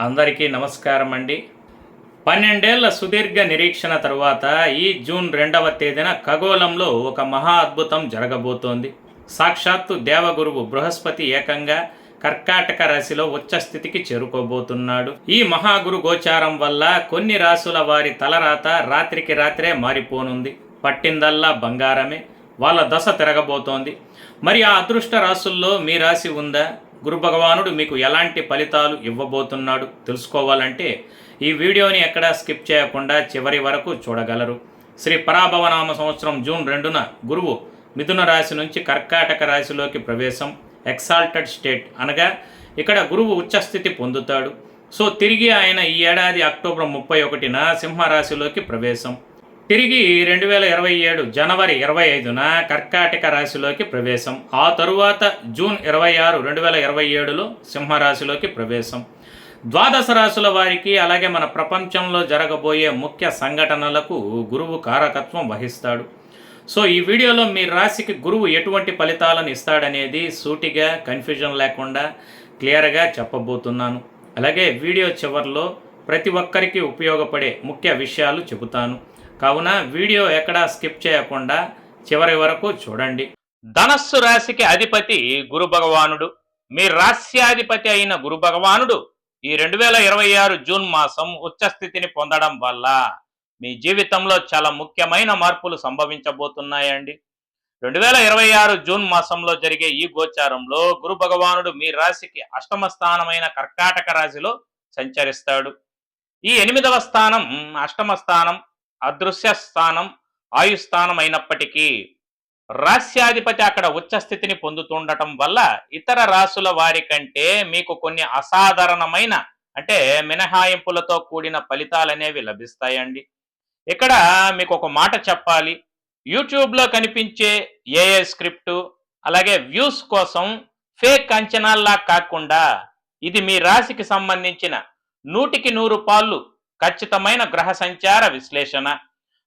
అందరికీ నమస్కారం అండి. 12 ఏళ్ల సుదీర్ఘ నిరీక్షణ తరువాత ఈ జూన్ 2వ తేదీన ఖగోళంలో ఒక మహా అద్భుతం జరగబోతోంది. సాక్షాత్తు దేవగురువు బృహస్పతి ఏకంగా కర్కాటక రాశిలో ఉచ్చస్థితికి చేరుకోబోతున్నాడు. ఈ మహాగురు గోచారం వల్ల కొన్ని రాశుల వారి తలరాత రాత్రికి రాత్రే మారిపోనుంది. పట్టిందల్లా బంగారమే. వాళ్ళ దశ తిరగబోతోంది. మరి ఆ అదృష్ట రాశుల్లో మీ రాశి ఉందా? గురు భగవానుడు మీకు ఎలాంటి ఫలితాలు ఇవ్వబోతున్నాడు తెలుసుకోవాలంటే ఈ వీడియోని ఎక్కడా స్కిప్ చేయకుండా చివరి వరకు చూడగలరు. శ్రీ పరాభవనామ సంవత్సరం జూన్ 2న గురువు మిథున రాశి నుంచి కర్కాటక రాశిలోకి ప్రవేశం, ఎక్సాల్టెడ్ స్టేట్ అనగా ఇక్కడ గురువు ఉచ్చస్థితి పొందుతాడు. సో తిరిగి ఆయన ఈ ఏడాది అక్టోబర్ 31న సింహరాశిలోకి ప్రవేశం, తిరిగి 2027 జనవరి 25న కర్కాటక రాశిలోకి ప్రవేశం, ఆ తరువాత జూన్ 26, 2027లో సింహరాశిలోకి ప్రవేశం. ద్వాదశ రాశుల వారికి అలాగే మన ప్రపంచంలో జరగబోయే ముఖ్య సంఘటనలకు గురువు కారకత్వం వహిస్తాడు. సో ఈ వీడియోలో మీ రాశికి గురువు ఎటువంటి ఫలితాలను ఇస్తాడనేది సూటిగా కన్ఫ్యూజన్ లేకుండా క్లియర్గా చెప్పబోతున్నాను. అలాగే వీడియో చివరిలో ప్రతి ఒక్కరికి ఉపయోగపడే ముఖ్య విషయాలు చెబుతాను. కావున వీడియో ఎక్కడా స్కిప్ చేయకుండా చివరి వరకు చూడండి. ధనస్సు రాశికి అధిపతి గురు భగవానుడు. మీ రాశ్యాధిపతి అయిన గురు భగవానుడు ఈ 2026 జూన్ మాసం ఉచ్చస్థితిని పొందడం వల్ల మీ జీవితంలో చాలా ముఖ్యమైన మార్పులు సంభవించబోతున్నాయండి. 2026 జూన్ మాసంలో జరిగే ఈ గోచారంలో గురు భగవానుడు మీ రాశికి అష్టమ స్థానమైన కర్కాటక రాశిలో సంచరిస్తాడు. ఈ 8వ స్థానం అష్టమ స్థానం, అదృశ్య స్థానం, ఆయుస్థానం అయినప్పటికీ రాశ్యాధిపతి అక్కడ ఉచ్చస్థితిని పొందుతుండటం వల్ల ఇతర రాశుల వారి కంటే మీకు కొన్ని అసాధారణమైన అంటే మినహాయింపులతో కూడిన ఫలితాలనేవి లభిస్తాయండి. ఇక్కడ మీకు ఒక మాట చెప్పాలి. యూట్యూబ్లో కనిపించే ఏఏ స్క్రిప్టు అలాగే వ్యూస్ కోసం ఫేక్ అంచనాల్లా కాకుండా ఇది మీ రాశికి సంబంధించిన 100కి 100 పాళ్ళు ఖచ్చితమైన గ్రహ సంచార విశ్లేషణ.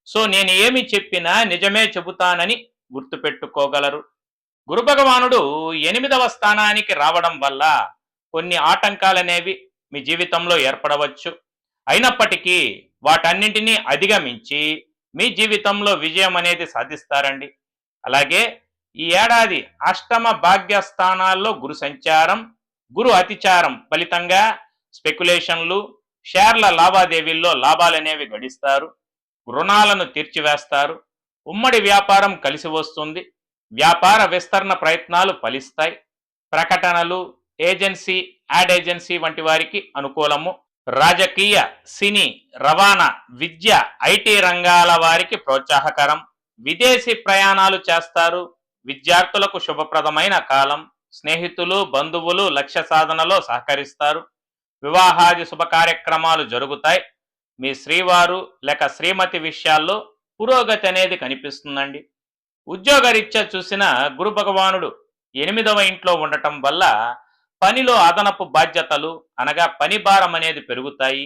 సో నేను ఏమి చెప్పినా నిజమే చెబుతానని గుర్తుపెట్టుకోగలరు. గురు భగవానుడు 8వ స్థానానికి రావడం వల్ల కొన్ని ఆటంకాలనేవి మీ జీవితంలో ఏర్పడవచ్చు. అయినప్పటికీ వాటన్నింటినీ అధిగమించి మీ జీవితంలో విజయం అనేది సాధిస్తారండి. అలాగే ఈ ఏడాది అష్టమ భాగ్య స్థానాల్లో గురు సంచారం, గురు అతిచారం ఫలితంగా స్పెక్యులేషన్లు, షేర్ల లావాదేవీల్లో లాభాలనేవి గడిస్తారు. రుణాలను తీర్చివేస్తారు. ఉమ్మడి వ్యాపారం కలిసి వస్తుంది. వ్యాపార విస్తరణ ప్రయత్నాలు ఫలిస్తాయి. ప్రకటనలు, ఏజెన్సీ, యాడ్ ఏజెన్సీ వంటి వారికి అనుకూలము. రాజకీయ, సినీ, రవాణా, విద్య, ఐటీ రంగాల వారికి ప్రోత్సాహకరం. విదేశీ ప్రయాణాలు చేస్తారు. విద్యార్థులకు శుభప్రదమైన కాలం. స్నేహితులు, బంధువులు లక్ష్య సాధనలో సహకరిస్తారు. వివాహాది శుభ కార్యక్రమాలు జరుగుతాయి. మీ శ్రీవారు లేక శ్రీమతి విషయాల్లో పురోగతి అనేది కనిపిస్తుందండి. ఉద్యోగరీత్యా చూసిన గురు భగవానుడు 8వ ఇంట్లో ఉండటం వల్ల పనిలో అదనపు బాధ్యతలు అనగా పని భారం అనేది పెరుగుతాయి.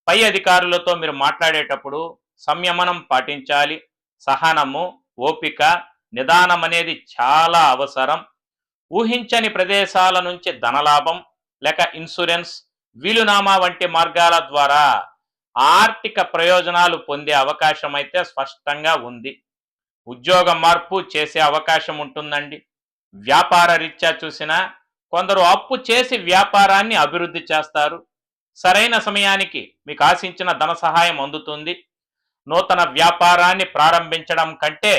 పై అధికారులతో మీరు మాట్లాడేటప్పుడు సంయమనం పాటించాలి. సహనము, ఓపిక, నిదానం అనేది చాలా అవసరం. ఊహించని ప్రదేశాల నుంచి ధనలాభం లేక ఇన్సూరెన్స్, వీలునామా వంటి మార్గాల ద్వారా ఆర్థిక ప్రయోజనాలు పొందే అవకాశం అయితే స్పష్టంగా ఉంది. ఉద్యోగ మార్పు చేసే అవకాశం ఉంటుందండి. వ్యాపార రీత్యా చూసినా కొందరు అప్పు చేసి వ్యాపారాన్ని అభివృద్ధి చేస్తారు. సరైన సమయానికి మీకు ఆశించిన ధన సహాయం అందుతుంది. నూతన వ్యాపారాన్ని ప్రారంభించడం కంటే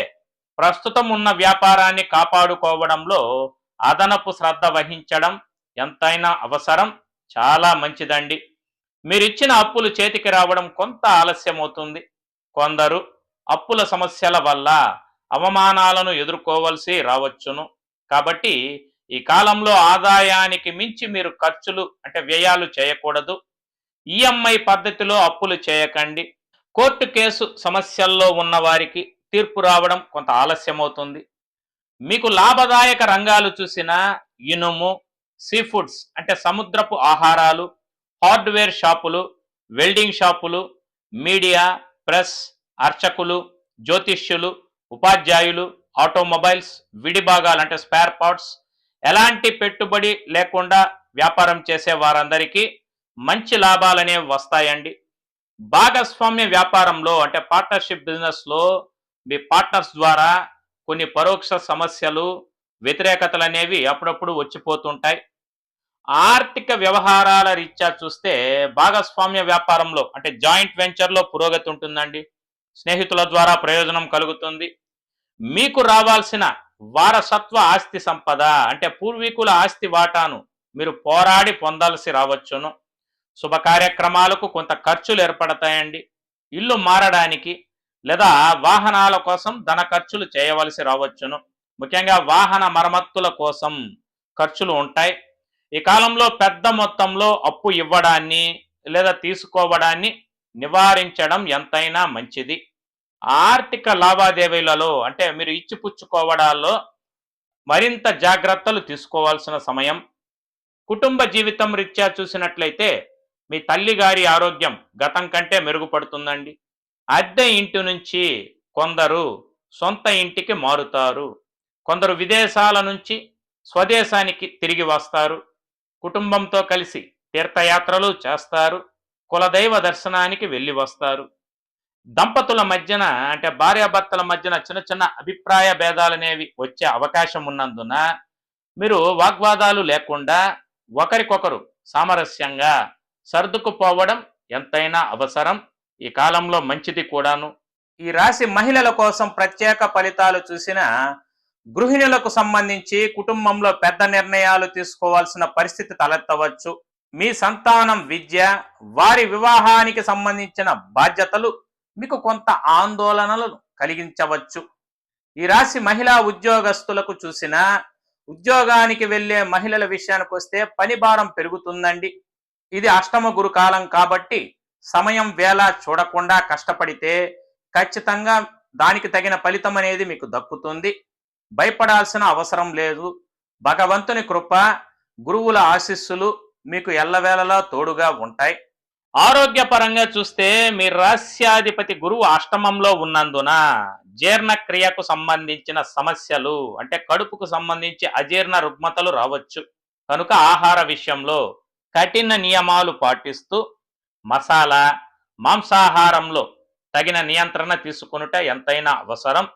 ప్రస్తుతం ఉన్న వ్యాపారాన్ని కాపాడుకోవడంలో అదనపు శ్రద్ధ వహించడం ఎంతైనా అవసరం. చాలా మంచిదండి. మీరిచ్చిన అప్పులు చేతికి రావడం కొంత ఆలస్యం అవుతుంది. కొందరు అప్పుల సమస్యల వల్ల అవమానాలను ఎదుర్కోవలసి రావచ్చును. కాబట్టి ఈ కాలంలో ఆదాయానికి మించి మీరు ఖర్చులు అంటే వ్యయాలు చేయకూడదు. ఈఎంఐ పద్ధతిలో అప్పులు చేయకండి. కోర్టు కేసు సమస్యల్లో ఉన్న వారికి తీర్పు రావడం కొంత ఆలస్యం అవుతుంది. మీకు లాభదాయక రంగాలు చూసిన ఇనుము, సీ ఫుడ్స్ అంటే సముద్రపు ఆహారాలు, హార్డ్వేర్ షాపులు, వెల్డింగ్ షాపులు, మీడియా, ప్రెస్, అర్చకులు, జ్యోతిష్యులు, ఉపాధ్యాయులు, ఆటోమొబైల్స్, విడిభాగాలు అంటే స్పేర్ పార్ట్స్, ఎలాంటి పెట్టుబడి లేకుండా వ్యాపారం చేసే వారందరికీ మంచి లాభాలనేవి వస్తాయండి. భాగస్వామ్య వ్యాపారంలో అంటే పార్ట్నర్షిప్ బిజినెస్‌లో మీ పార్ట్నర్స్ ద్వారా కొన్ని పరోక్ష సమస్యలు, వ్యతిరేకతలనేవి అప్పుడప్పుడు వచ్చిపోతుంటాయి. ఆర్థిక వ్యవహారాల రీత్యా చూస్తే భాగస్వామ్య వ్యాపారంలో అంటే జాయింట్ వెంచర్‌లో పురోగతి ఉంటుందండి. స్నేహితుల ద్వారా ప్రయోజనం కలుగుతుంది. మీకు రావాల్సిన వారసత్వ ఆస్తి సంపద అంటే పూర్వీకుల ఆస్తి వాటాను మీరు పోరాడి పొందాల్సి రావచ్చును. శుభ కార్యక్రమాలకు కొంత ఖర్చులు ఏర్పడతాయండి. ఇల్లు మారడానికి లేదా వాహనాల కోసం ధన ఖర్చులు చేయవలసి రావచ్చును. ముఖ్యంగా వాహన మరమ్మతుల కోసం ఖర్చులు ఉంటాయి. ఈ కాలంలో పెద్ద మొత్తంలో అప్పు ఇవ్వడాన్ని లేదా తీసుకోవడాన్ని నివారించడం ఎంతైనా మంచిది. ఆర్థిక లావాదేవీలలో అంటే మీరు ఇచ్చిపుచ్చుకోవడాల్లో మరింత జాగ్రత్తలు తీసుకోవాల్సిన సమయం. కుటుంబ జీవితం రీత్యా చూసినట్లయితే మీ తల్లిగారి ఆరోగ్యం గతం కంటే మెరుగుపడుతుందండి. అద్దె ఇంటి నుంచి కొందరు సొంత ఇంటికి మారుతారు. కొందరు విదేశాల నుంచి స్వదేశానికి తిరిగి వస్తారు. కుటుంబంతో కలిసి తీర్థయాత్రలు చేస్తారు. కులదైవ దర్శనానికి వెళ్ళి వస్తారు. దంపతుల మధ్యన అంటే భార్యాభర్తల మధ్యన చిన్న చిన్న అభిప్రాయ భేదాలనేవి వచ్చే అవకాశం ఉన్నందున మీరు వాగ్వాదాలు లేకుండా ఒకరికొకరు సామరస్యంగా సర్దుకుపోవడం ఎంతైనా అవసరం. ఈ కాలంలో మంచిది కూడాను. ఈ రాశి మహిళల కోసం ప్రత్యేక ఫలితాలు చూసిన గృహిణులకు సంబంధించి కుటుంబంలో పెద్ద నిర్ణయాలు తీసుకోవాల్సిన పరిస్థితి తలెత్తవచ్చు. మీ సంతానం విద్య, వారి వివాహానికి సంబంధించిన బాధ్యతలు మీకు కొంత ఆందోళనలను కలిగించవచ్చు. ఈ రాశి మహిళా ఉద్యోగస్తులకు చూసిన ఉద్యోగానికి వెళ్ళే మహిళల విషయానికి వస్తే పని భారం పెరుగుతుందండి. ఇది అష్టమ గురు కాలం కాబట్టి సమయం వేళ చూడకుండా కష్టపడితే ఖచ్చితంగా దానికి తగిన ఫలితం అనేది మీకు దక్కుతుంది. భయపడాల్సిన అవసరం లేదు. భగవంతుని కృప, గురువుల ఆశీస్సులు మీకు ఎల్లవేళలా తోడుగా ఉంటాయి. ఆరోగ్యపరంగా చూస్తే మీ రాస్యాధిపతి గురువు అష్టమంలో ఉన్నందున జీర్ణక్రియకు సంబంధించిన సమస్యలు అంటే కడుపుకు సంబంధించి అజీర్ణ రుగ్మతలు రావచ్చు. కనుక ఆహార విషయంలో కఠిన నియమాలు పాటిస్తూ మసాలా, మాంసాహారంలో తగిన నియంత్రణ తీసుకొనుట ఎంతైనా అవసరం.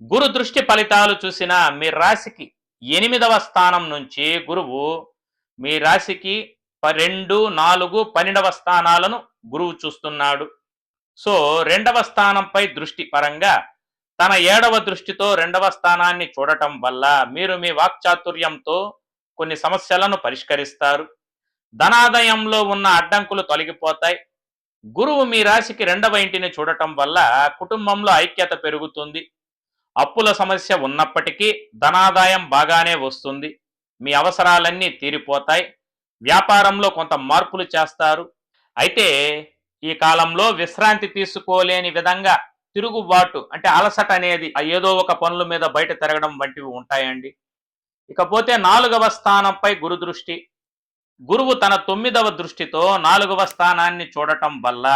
గురు దృష్టి ఫలితాలు చూసిన మీ రాశికి 8వ స్థానం నుంచి గురువు మీ రాశికి 2, 4, 12వ స్థానాలను గురువు చూస్తున్నాడు. సో 2వ స్థానంపై దృష్టి పరంగా తన 7వ దృష్టితో 2వ స్థానాన్ని చూడటం వల్ల మీరు మీ వాక్చాతుర్యంతో కొన్ని సమస్యలను పరిష్కరిస్తారు. ధనాదాయంలో ఉన్న అడ్డంకులు తొలగిపోతాయి. గురువు మీ రాశికి 2వ ఇంటిని చూడటం వల్ల కుటుంబంలో ఐక్యత పెరుగుతుంది. అప్పుల సమస్య ఉన్నప్పటికీ ధనాదాయం బాగానే వస్తుంది. మీ అవసరాలన్నీ తీరిపోతాయి. వ్యాపారంలో కొంత మార్పులు చేస్తారు. అయితే ఈ కాలంలో విశ్రాంతి తీసుకోలేని విధంగా తిరుగుబాటు అంటే అలసట అనేది ఏదో ఒక పనుల మీద బయట తిరగడం వంటివి ఉంటాయండి. ఇకపోతే 4వ స్థానంపై గురు దృష్టి. గురువు తన 9వ దృష్టితో 4వ స్థానాన్ని చూడటం వల్ల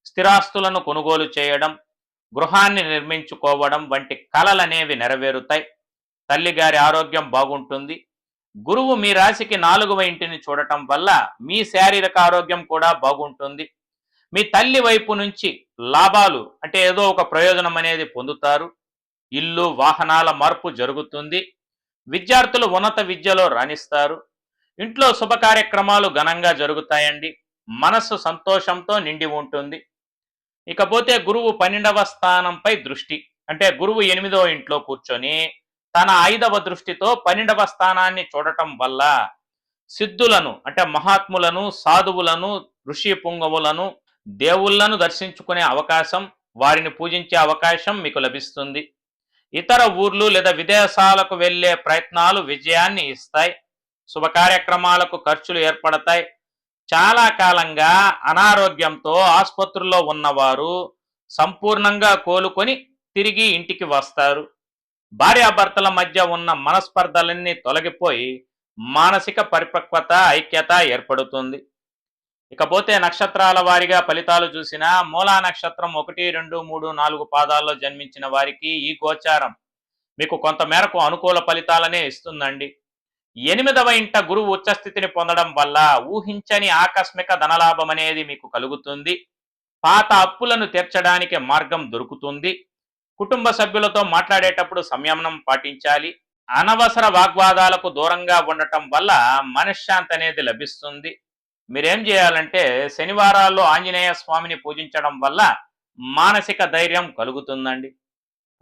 స్థిరాస్తులను కొనుగోలు చేయడం, గృహాన్ని నిర్మించుకోవడం వంటి కలలనేవి నెరవేరుతాయి. తల్లిగారి ఆరోగ్యం బాగుంటుంది. గురువు మీ రాశికి 4వ ఇంటిని చూడటం వల్ల మీ శారీరక ఆరోగ్యం కూడా బాగుంటుంది. మీ తల్లి వైపు నుంచి లాభాలు అంటే ఏదో ఒక ప్రయోజనం అనేది పొందుతారు. ఇల్లు, వాహనాల మార్పు జరుగుతుంది. విద్యార్థులు ఉన్నత విద్యలో రాణిస్తారు. ఇంట్లో శుభ కార్యక్రమాలు ఘనంగా జరుగుతాయండి. మనస్సు సంతోషంతో నిండి ఉంటుంది. ఇకపోతే గురువు 12వ స్థానంపై దృష్టి అంటే గురువు 8వ ఇంట్లో కూర్చొని తన 5వ దృష్టితో 12వ స్థానాన్ని చూడటం వల్ల సిద్ధులను అంటే మహాత్ములను, సాధువులను, ఋషి పుంగవులను, దేవుళ్లను దర్శించుకునే అవకాశం, వారిని పూజించే అవకాశం మీకు లభిస్తుంది. ఇతర ఊర్లు లేదా విదేశాలకు వెళ్ళే ప్రయత్నాలు విజయాన్ని ఇస్తాయి. శుభ కార్యక్రమాలకు ఖర్చులు ఏర్పడతాయి. చాలా కాలంగా అనారోగ్యంతో ఆసుపత్రుల్లో ఉన్నవారు సంపూర్ణంగా కోలుకొని తిరిగి ఇంటికి వస్తారు. భార్యాభర్తల మధ్య ఉన్న మనస్పర్ధలన్నీ తొలగిపోయి మానసిక పరిపక్వత, ఐక్యత ఏర్పడుతుంది. ఇకపోతే నక్షత్రాల వారిగా ఫలితాలు చూసిన మూలా నక్షత్రం 1, 2, 3, 4 పాదాల్లో జన్మించిన వారికి ఈ గోచారం మీకు కొంత మేరకు అనుకూల ఫలితాలనే ఇస్తుందండి. 8వ ఇంట గురువు ఉచ్చస్థితిని పొందడం వల్ల ఊహించని ఆకస్మిక ధనలాభం అనేది మీకు కలుగుతుంది. పాత అప్పులను తీర్చడానికి మార్గం దొరుకుతుంది. కుటుంబ సభ్యులతో మాట్లాడేటప్పుడు సంయమనం పాటించాలి. అనవసర వాగ్వాదాలకు దూరంగా ఉండటం వల్ల మనశ్శాంతి అనేది లభిస్తుంది. మీరేం చేయాలంటే శనివారాల్లో ఆంజనేయ స్వామిని పూజించడం వల్ల మానసిక ధైర్యం కలుగుతుందండి.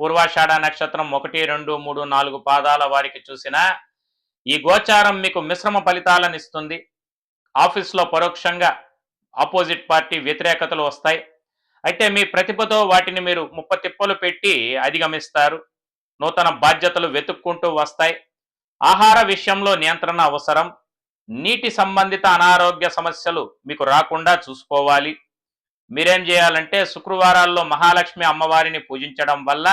పూర్వాషాఢ నక్షత్రం 1, 2, 3, 4 పాదాల వారికి చూసిన ఈ గోచారం మీకు మిశ్రమ ఫలితాలను ఇస్తుంది. ఆఫీస్లో పరోక్షంగా ఆపోజిట్ పార్టీ వ్యతిరేకతలు వస్తాయి. అయితే మీ ప్రతిభతో వాటిని మీరు ముప్పతిప్పలు పెట్టి అధిగమిస్తారు. నూతన బాధ్యతలు వెతుక్కుంటూ వస్తాయి. ఆహార విషయంలో నియంత్రణ అవసరం. నీటి సంబంధిత అనారోగ్య సమస్యలు మీకు రాకుండా చూసుకోవాలి. మీరేం చేయాలంటే శుక్రవారాల్లో మహాలక్ష్మి అమ్మవారిని పూజించడం వల్ల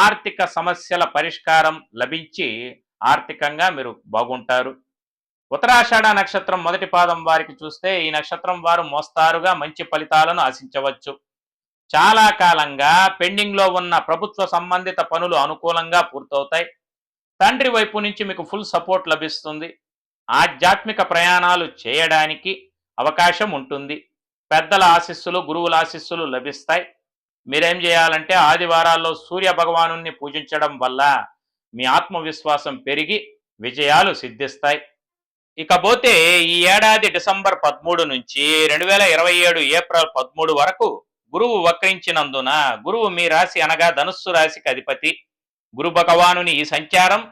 ఆర్థిక సమస్యల పరిష్కారం లభించి ఆర్థికంగా మీరు బాగుంటారు. ఉత్తరాషాఢ నక్షత్రం 1 పాదం వారికి చూస్తే ఈ నక్షత్రం వారు మోస్తారుగా మంచి ఫలితాలను ఆశించవచ్చు. చాలా కాలంగా పెండింగ్లో ఉన్న ప్రభుత్వ సంబంధిత పనులు అనుకూలంగా పూర్తవుతాయి. తండ్రి వైపు నుంచి మీకు ఫుల్ సపోర్ట్ లభిస్తుంది. ఆధ్యాత్మిక ప్రయాణాలు చేయడానికి అవకాశం ఉంటుంది. పెద్దల ఆశీస్సులు, గురువుల ఆశీస్సులు లభిస్తాయి. మీరేం చేయాలంటే ఆదివారాల్లో సూర్య భగవాను పూజించడం వల్ల మీ ఆత్మవిశ్వాసం పెరిగి విజయాలు సిద్ధిస్తాయి. ఇకపోతే ఈ ఏడాది డిసెంబర్ 13 నుంచి 2027 ఏప్రిల్ 13 వరకు గురువు వక్రించినందున గురువు మీ రాశి అనగా ధనుస్సు రాశికి అధిపతి. గురు భగవానుని ఈ సంచారం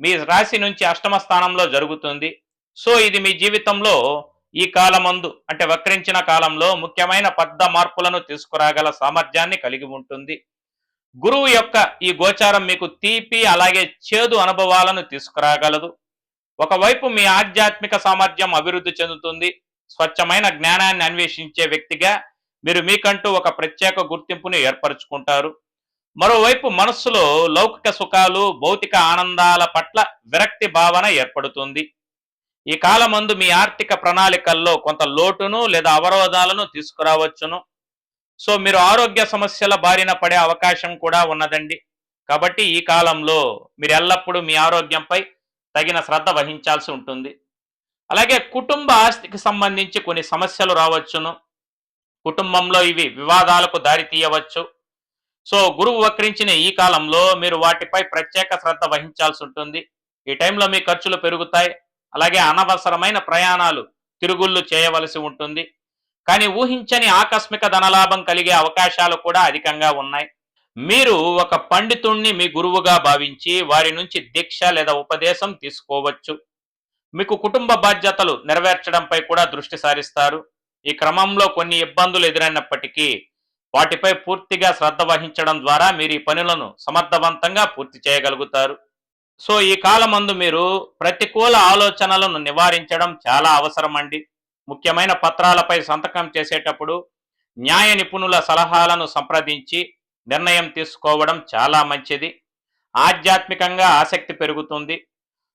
మీ రాశి నుంచి అష్టమ స్థానంలో జరుగుతుంది. సో ఇది మీ జీవితంలో ఈ కాలమందు అంటే వక్రించిన కాలంలో ముఖ్యమైన పెద్ద మార్పులను తీసుకురాగల సామర్థ్యాన్ని కలిగి ఉంటుంది. గురువు యొక్క ఈ గోచారం మీకు తీపి అలాగే చేదు అనుభవాలను తీసుకురాగలదు. ఒకవైపు మీ ఆధ్యాత్మిక సామర్థ్యం అభివృద్ధి చెందుతుంది. స్వచ్ఛమైన జ్ఞానాన్ని అన్వేషించే వ్యక్తిగా మీరు మీకంటూ ఒక ప్రత్యేక గుర్తింపును ఏర్పరచుకుంటారు. మరోవైపు మనస్సులో లౌకిక సుఖాలు, భౌతిక ఆనందాల పట్ల విరక్తి భావన ఏర్పడుతుంది. ఈ కాలమందు మీ ఆర్థిక ప్రణాళికల్లో కొంత లోటును లేదా అవరోధాలను తీసుకురావచ్చును. సో మీరు ఆరోగ్య సమస్యల బారిన పడే అవకాశం కూడా ఉన్నదండి. కాబట్టి ఈ కాలంలో మీరు ఎల్లప్పుడూ మీ ఆరోగ్యంపై తగిన శ్రద్ధ వహించాల్సి ఉంటుంది. అలాగే కుటుంబ ఆస్తికి సంబంధించి కొన్ని సమస్యలు రావచ్చును. కుటుంబంలో ఇవి వివాదాలకు దారి తీయవచ్చు. సో గురువు వక్రించిన ఈ కాలంలో మీరు వాటిపై ప్రత్యేక శ్రద్ధ వహించాల్సి ఉంటుంది. ఈ టైంలో మీ ఖర్చులు పెరుగుతాయి. అలాగే అనవసరమైన ప్రయాణాలు, తిరుగుళ్ళు చేయవలసి ఉంటుంది. కానీ ఊహించని ఆకస్మిక ధనలాభం కలిగే అవకాశాలు కూడా అధికంగా ఉన్నాయి. మీరు ఒక పండితుణ్ణి మీ గురువుగా భావించి వారి నుంచి దీక్ష లేదా ఉపదేశం తీసుకోవచ్చు. మీకు కుటుంబ బాధ్యతలు నెరవేర్చడంపై కూడా దృష్టి సారిస్తారు. ఈ క్రమంలో కొన్ని ఇబ్బందులు ఎదురైనప్పటికీ వాటిపై పూర్తిగా శ్రద్ధ వహించడం ద్వారా మీరు ఈ పనులను సమర్థవంతంగా పూర్తి చేయగలుగుతారు. సో ఈ కాలమందు మీరు ప్రతికూల ఆలోచనలను నివారించడం చాలా అవసరం అండి. ముఖ్యమైన పత్రాలపై సంతకం చేసేటప్పుడు న్యాయ నిపుణుల సలహాలను సంప్రదించి నిర్ణయం తీసుకోవడం చాలా మంచిది. ఆధ్యాత్మికంగా ఆసక్తి పెరుగుతుంది.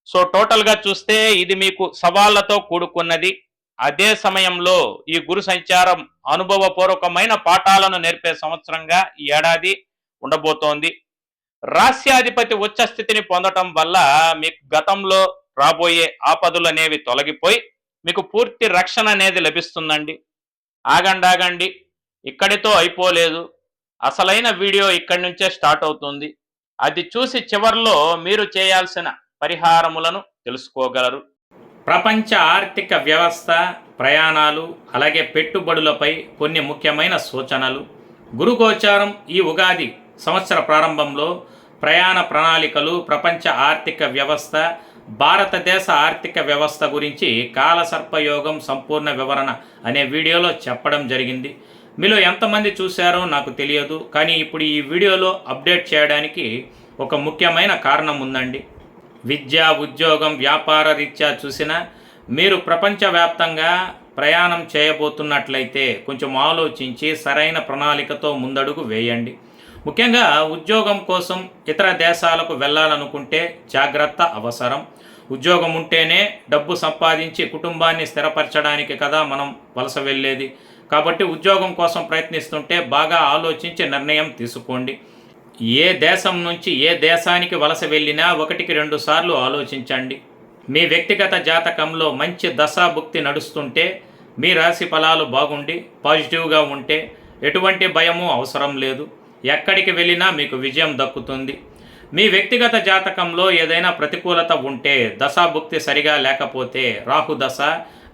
సో టోటల్గా చూస్తే ఇది మీకు సవాళ్లతో కూడుకున్నది. అదే సమయంలో ఈ గురు సంచారం అనుభవపూర్వకమైన పాఠాలను నేర్పే సంవత్సరంగా ఈ ఏడాది ఉండబోతోంది. రాస్యాధిపతి ఉచ్చ స్థితిని పొందటం వల్ల మీకు గతంలో రాబోయే ఆపదలు అనేవి తొలగిపోయి మీకు పూర్తి రక్షణ అనేది లభిస్తుందండి. ఆగండి, ఇక్కడితో అయిపోలేదు. అసలైన వీడియో ఇక్కడి నుంచే స్టార్ట్ అవుతుంది. అది చూసి చివర్లో మీరు చేయాల్సిన పరిహారములను తెలుసుకోగలరు. ప్రపంచ ఆర్థిక వ్యవస్థ, ప్రయాణాలు అలాగే పెట్టుబడులపై కొన్ని ముఖ్యమైన సూచనలు. గురుగోచారం ఈ ఉగాది సంవత్సర ప్రారంభంలో ప్రయాణ ప్రణాళికలు, ప్రపంచ ఆర్థిక వ్యవస్థ, భారతదేశ ఆర్థిక వ్యవస్థ గురించి కాలసర్పయోగం సంపూర్ణ వివరణ అనే వీడియోలో చెప్పడం జరిగింది. మీలో ఎంతమంది చూశారో నాకు తెలియదు, కానీ ఇప్పుడు ఈ వీడియోలో అప్డేట్ చేయడానికి ఒక ముఖ్యమైన కారణం ఉందండి. విద్య, ఉద్యోగం, వ్యాపార రీత్యా చూసినా మీరు ప్రపంచవ్యాప్తంగా ప్రయాణం చేయబోతున్నట్లయితే కొంచెం ఆలోచించి సరైన ప్రణాళికతో ముందడుగు వేయండి. ముఖ్యంగా ఉద్యోగం కోసం ఇతర దేశాలకు వెళ్ళాలనుకుంటే జాగ్రత్త అవసరం. ఉద్యోగం ఉంటేనే డబ్బు సంపాదించి కుటుంబాన్ని స్థిరపరచడానికి కదా మనం వలస వెళ్ళేది. కాబట్టి ఉద్యోగం కోసం ప్రయత్నిస్తుంటే బాగా ఆలోచించి నిర్ణయం తీసుకోండి. ఏ దేశం నుంచి ఏ దేశానికి వలస వెళ్ళినా 1-2 సార్లు ఆలోచించండి. మీ వ్యక్తిగత జాతకంలో మంచి దశాభుక్తి నడుస్తుంటే, మీ రాశి ఫలాలు బాగుండి పాజిటివ్గా ఉంటే ఎటువంటి భయము అవసరం లేదు. ఎక్కడికి వెళ్ళినా మీకు విజయం దక్కుతుంది. మీ వ్యక్తిగత జాతకంలో ఏదైనా ప్రతికూలత ఉంటే, దశాభుక్తి సరిగా లేకపోతే, రాహు దశ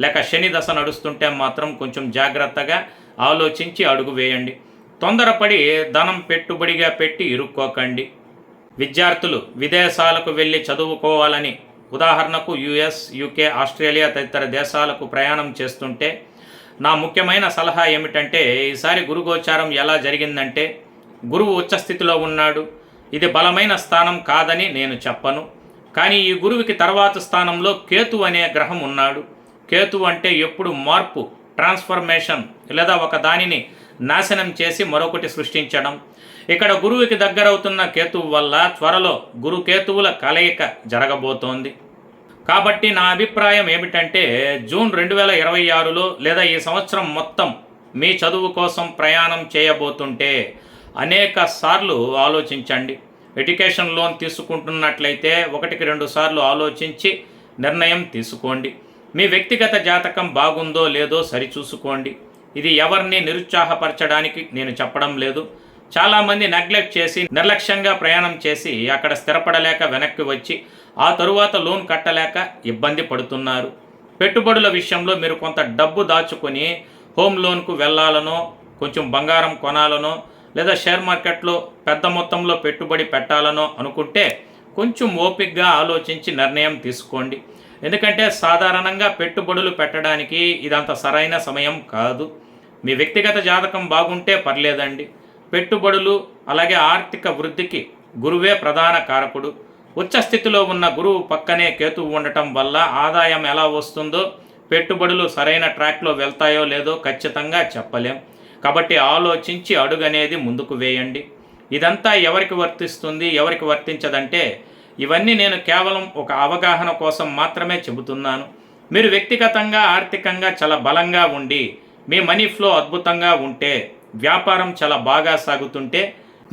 లేక శని దశ నడుస్తుంటే మాత్రం కొంచెం జాగ్రత్తగా ఆలోచించి అడుగు వేయండి. తొందరపడి ధనం పెట్టుబడిగా పెట్టి ఇరుక్కోకండి. విద్యార్థులు విదేశాలకు వెళ్ళి చదువుకోవాలని, ఉదాహరణకు యుఎస్, యూకే, ఆస్ట్రేలియా తదితర దేశాలకు ప్రయాణం చేస్తుంటే నా ముఖ్యమైన సలహా ఏమిటంటే, ఈసారి గురుగోచారం ఎలా జరిగిందంటే, గురువు ఉచ్చస్థితిలో ఉన్నాడు. ఇది బలమైన స్థానం కాదని నేను చెప్పను, కానీ ఈ గురువుకి తర్వాత స్థానంలో కేతు అనే గ్రహం ఉన్నాడు. కేతు అంటే ఎప్పుడు మార్పు, ట్రాన్స్ఫర్మేషన్, లేదా ఒక దానిని నాశనం చేసి మరొకటి సృష్టించడం. ఇక్కడ గురువుకి దగ్గరవుతున్న కేతువు వల్ల త్వరలో గురుకేతువుల కలయిక జరగబోతోంది. కాబట్టి నా అభిప్రాయం ఏమిటంటే, జూన్ 2026లో లేదా ఈ సంవత్సరం మొత్తం మీ చదువు కోసం ప్రయాణం చేయబోతుంటే అనేక సార్లు ఆలోచించండి. ఎడ్యుకేషన్ లోన్ తీసుకుంటున్నట్లయితే 1-2 సార్లు ఆలోచించి నిర్ణయం తీసుకోండి. మీ వ్యక్తిగత జాతకం బాగుందో లేదో సరిచూసుకోండి. ఇది ఎవరిని నిరుత్సాహపరచడానికి నేను చెప్పడం లేదు. చాలామంది నెగ్లెక్ట్ చేసి నిర్లక్ష్యంగా ప్రయాణం చేసి అక్కడ స్థిరపడలేక వెనక్కి వచ్చి ఆ తరువాత లోన్ కట్టలేక ఇబ్బంది పడుతున్నారు. పెట్టుబడుల విషయంలో మీరు కొంత డబ్బు దాచుకొని హోమ్ లోన్కు వెళ్ళాలనో, కొంచెం బంగారం కొనాలనో, లేదా షేర్ మార్కెట్లో పెద్ద మొత్తంలో పెట్టుబడి పెట్టాలనో అనుకుంటే కొంచెం ఓపికగా ఆలోచించి నిర్ణయం తీసుకోండి. ఎందుకంటే సాధారణంగా పెట్టుబడులు పెట్టడానికి ఇదంత సరైన సమయం కాదు. మీ వ్యక్తిగత జాతకం బాగుంటే పర్లేదండి. పెట్టుబడులు అలాగే ఆర్థిక వృద్ధికి గురువే ప్రధాన కారకుడు. ఉచ్చస్థితిలో ఉన్న గురువు పక్కనే కేతువు ఉండటం వల్ల ఆదాయం ఎలా వస్తుందో, పెట్టుబడులు సరైన ట్రాక్లో వెళ్తాయో లేదో ఖచ్చితంగా చెప్పలేం. కాబట్టి ఆలోచించి అడుగనేది ముందుకు వేయండి. ఇదంతా ఎవరికి వర్తిస్తుంది, ఎవరికి వర్తించదంటే, ఇవన్నీ నేను కేవలం ఒక అవగాహన కోసం మాత్రమే చెబుతున్నాను. మీరు వ్యక్తిగతంగా ఆర్థికంగా చాలా బలంగా ఉండి మీ మనీ ఫ్లో అద్భుతంగా ఉంటే, వ్యాపారం చాలా బాగా సాగుతుంటే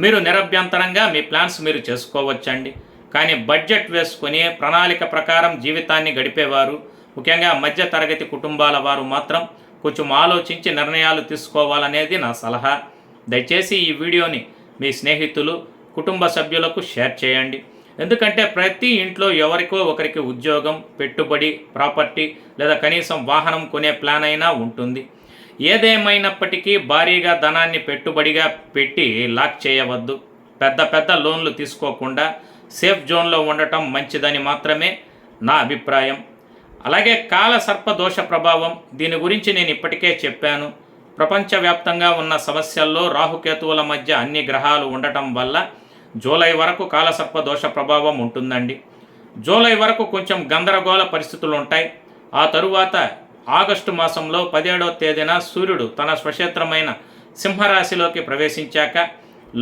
మీరు నిరభ్యంతరంగా మీ ప్లాన్స్ మీరు చేసుకోవచ్చండి. కానీ బడ్జెట్ వేసుకొని ప్రణాళిక ప్రకారం జీవితాన్ని గడిపేవారు, ముఖ్యంగా మధ్య తరగతి కుటుంబాల వారు మాత్రం కొంచెం ఆలోచించి నిర్ణయాలు తీసుకోవాలనేది నా సలహా. దయచేసి ఈ వీడియోని మీ స్నేహితులు, కుటుంబ సభ్యులకు షేర్ చేయండి. ఎందుకంటే ప్రతి ఇంట్లో ఎవరికో ఒకరికి ఉద్యోగం, పెట్టుబడి, ప్రాపర్టీ లేదా కనీసం వాహనం కొనే ప్లాన్ అయినా ఉంటుంది. ఏదేమైనప్పటికీ భారీగా ధనాన్ని పెట్టుబడిగా పెట్టి లాక్ చేయవద్దు. పెద్ద పెద్ద లోన్లు తీసుకోకుండా సేఫ్ జోన్లో ఉండటం మంచిదని మాత్రమే నా అభిప్రాయం. అలాగే కాల సర్ప దోష ప్రభావం, దీని గురించి నేను ఇప్పటికే చెప్పాను. ప్రపంచవ్యాప్తంగా ఉన్న సమస్యల్లో రాహుకేతువుల మధ్య అన్ని గ్రహాలు ఉండటం వల్ల జూలై వరకు కాలసర్ప దోష ప్రభావం ఉంటుందండి. జూలై వరకు కొంచెం గందరగోళ పరిస్థితులు ఉంటాయి. ఆ తరువాత ఆగస్టు మాసంలో 17వ తేదీన సూర్యుడు తన స్వక్షేత్రమైన సింహరాశిలోకి ప్రవేశించాక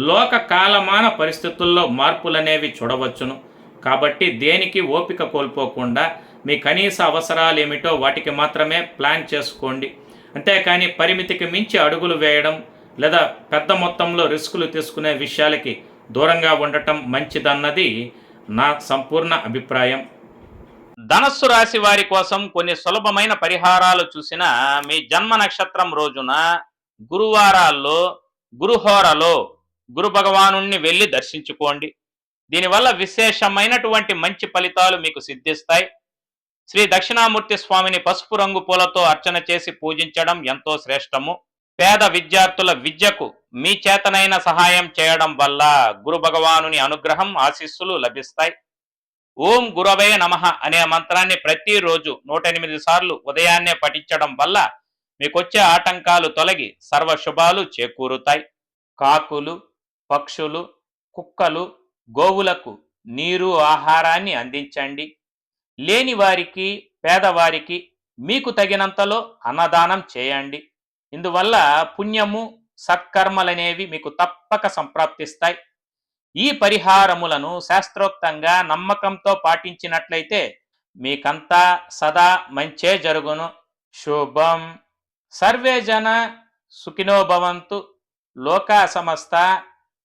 లోక కాలమాన పరిస్థితుల్లో మార్పులనేవి చూడవచ్చును. కాబట్టి దేనికి ఓపిక కోల్పోకుండా మీ కనీస అవసరాలు ఏమిటో వాటికి మాత్రమే ప్లాన్ చేసుకోండి. అంతేకాని పరిమితికి మించి అడుగులు వేయడం లేదా పెద్ద మొత్తంలో రిస్కులు తీసుకునే విషయాలకి దూరంగా ఉండటం మంచిదన్నది నా సంపూర్ణ అభిప్రాయం. ధనస్సు రాశి వారి కోసం కొన్ని సులభమైన పరిహారాలు చూసిన మీ జన్మ నక్షత్రం రోజున గురువారాల్లో గురుహోరలో గురు భగవానుణ్ణి వెళ్ళి దర్శించుకోండి. దీనివల్ల విశేషమైనటువంటి మంచి ఫలితాలు మీకు సిద్ధిస్తాయి. శ్రీ దక్షిణామూర్తి స్వామిని పసుపు రంగు పూలతో అర్చన చేసి పూజించడం ఎంతో శ్రేష్టము. పేద విద్యార్థుల విద్యకు మీ చేతనైన సహాయం చేయడం వల్ల గురు భగవానుని అనుగ్రహం, ఆశీస్సులు లభిస్తాయి. ఓం గురవే నమః అనే మంత్రాన్ని ప్రతిరోజు 108 సార్లు ఉదయాన్నే పఠించడం వల్ల మీకొచ్చే ఆటంకాలు తొలగి సర్వ శుభాలు చేకూరుతాయి. కాకులు, పక్షులు, కుక్కలు, గోవులకు నీరు, ఆహారాన్ని అందించండి. లేని వారికి, పేదవారికి మీకు తగినంతలో అన్నదానం చేయండి. ఇందువల్ల పుణ్యము, సత్కర్మలనేవి మీకు తప్పక సంప్రాప్తిస్తాయి. ఈ పరిహారములను శాస్త్రోక్తంగా నమ్మకంతో పాటించినట్లయితే మీకంతా సదా మంచే జరుగును. శుభం. సర్వే జన సుఖినో భవంతు. లోకా సమస్త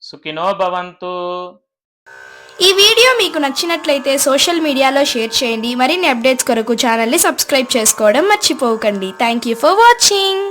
సుఖినో భవంతు. ఈ వీడియో మీకు నచ్చినట్లయితే సోషల్ మీడియాలో షేర్ చేయండి. మరిన్ని అప్డేట్స్ కొరకు ఛానల్ని సబ్స్క్రైబ్ చేసుకోవడం మర్చిపోకండి. Thank you for watching.